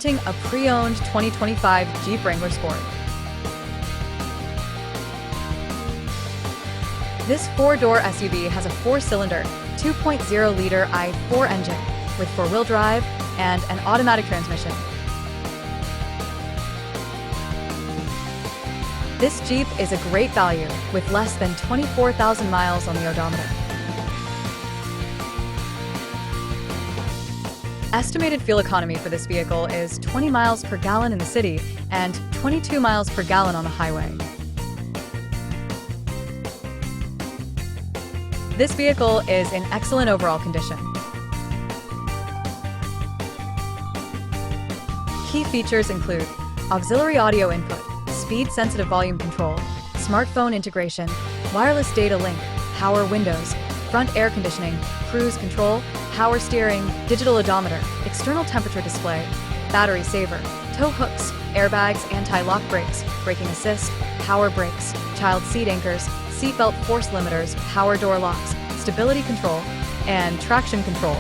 A pre-owned 2025 Jeep Wrangler Sport. This four-door SUV has a four-cylinder, 2.0-liter i4 engine with four-wheel drive and an automatic transmission. This Jeep is a great value with less than 24,000 miles on the odometer. Estimated fuel economy for this vehicle is 20 miles per gallon in the city and 22 miles per gallon on the highway. This vehicle is in excellent overall condition. Key features include auxiliary audio input, speed-sensitive volume control, smartphone integration, wireless data link, power windows, front air conditioning, cruise control, power steering, digital odometer, external temperature display, battery saver, tow hooks, airbags, anti-lock brakes, braking assist, power brakes, child seat anchors, seatbelt force limiters, power door locks, stability control, and traction control.